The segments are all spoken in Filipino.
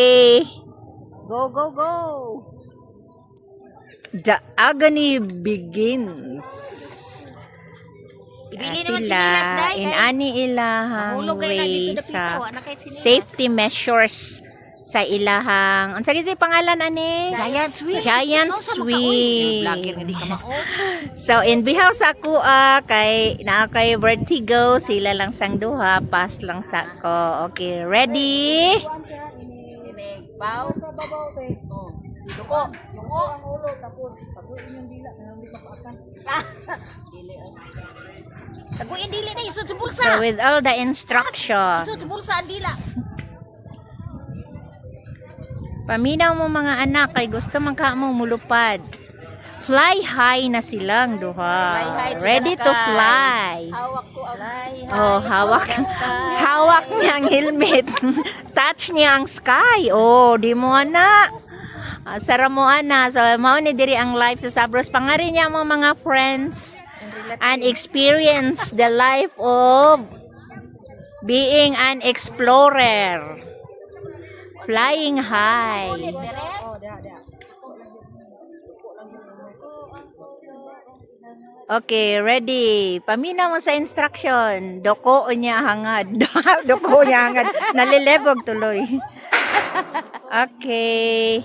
Okay. Go, go, go. The agony begins. Ibili naman Sila, sinilas, day, inani ilahang mahulog kayo na way dito sa na kahit sinilas. safety measures sa ilahang, ang sakit pangalan ani? Giant Swing. Giant Ano sa Swing. vlogger nga di ka mao. So in behalf sa ako kay naa kay Vertigo, sila lang sang duha, pass lang sa ko. Okay, ready? Pau sa babaw te. Duko, duko. Ang ulo tapos taguin yung dila kaya hindi mapaakan. Dili. Taguin dili na isud sa bulsa. So with all the instructions. Isud sa bulsa ang dila. Paminaw mo mga anak kay gusto man ka mo mulupad. Fly high na silang duha. Fly high to the Ready to sky. fly. Hawak ko ang Oh, hawak niya ang helmet. Touch niya ang sky. Oh, di mo ana. Sara mo ana. So mao ni diri ang life sa Sabros. Pangari niya mo mga friends and experience the life of being an explorer. Flying high. Okay, ready. Paminaw mo sa instruction. Doko niya hangad. Doko niya hangad. Nalilebog tuloy. Okay.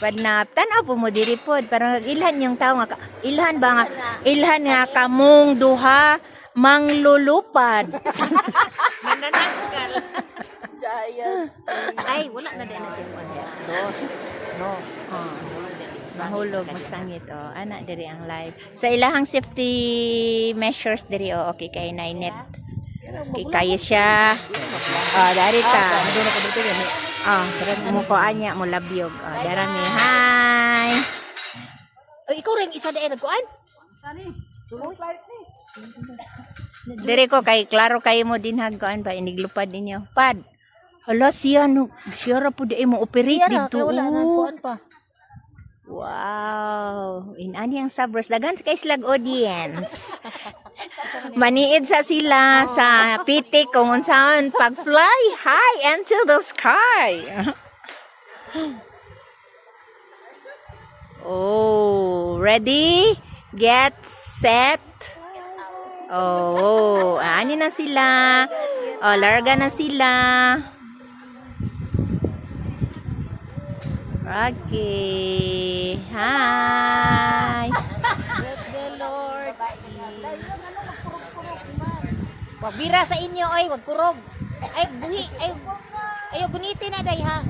Lupad na. Tanaw po mo diri pod. Parang ilhan yung tao nga. Ilhan ba nga? Ilhan nga kamong duha manglulupad. Manananggal. Giant Swing. Ay, wala na din natin. Dos. No. Mahulog, magsangit. Oh, ana diri ang live. Sa ilahang safety measures diri okay kay net. Okay kaya siya. Dari ta. Mo ko anya mo labyog. Darami. Hi. Ikaw rin isa na nagkuan? Diri ko kay klaro kayo mo din hagkuan ba iniglupad ninyo. Pad. Hala siya no. Siya ra pud mo operate dito. Wala na kuan pa. Wow, inani ang Sabros dagan sa kaislag audience. Maniid sa sila sa pitik kung unsaon pag fly high into the sky. Oh, ready? Get set. Oh, ani na sila. Oh, larga na sila. Okay. Hi. The Lord is... Wag bira sa inyo, ay, wag kurog. Ay, buhi, ay, ayo gunitin na day ha.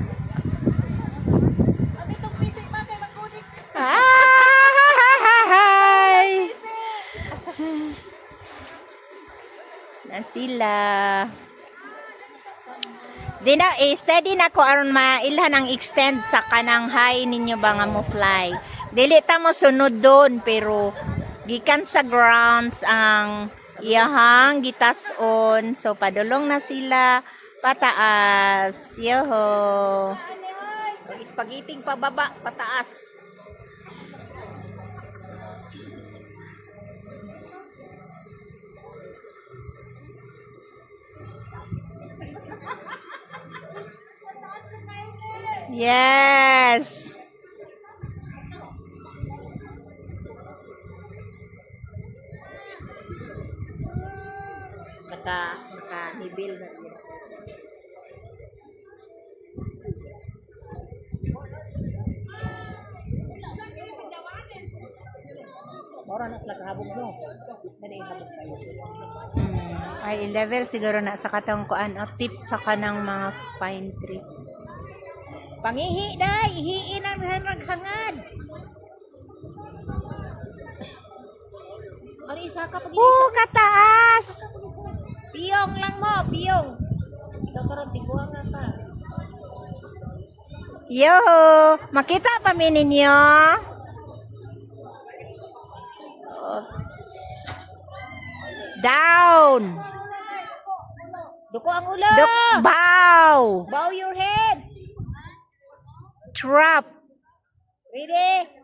Abi tong pisik pa kay magkunik. Hi. Na sila. Di na, steady na ko aron mailhan ang extend sa kanang high ninyo ba nga mo fly. Dili ta mo sunod doon pero gikan sa grounds ang iyahang gitas-on. So padulong na sila pataas. Yoho. Spaghetti pababa, pataas. Yes. Naka-hibil na yun. Ora na sila kahabog mo. Dali habog tayo. Ay level siguro na sa katong kuan o tip sa kanang mga pine tree. Pangihi day, ihiin ang naghangad. Ari isa ka pag Kataas. piyong lang mo, piyong. Ikaw karon tiguang nga ka. Yo, makita pa mi ninyo? Oops. Down. Duko ang ulo. Bow. Bow your heads. Trap. Ready?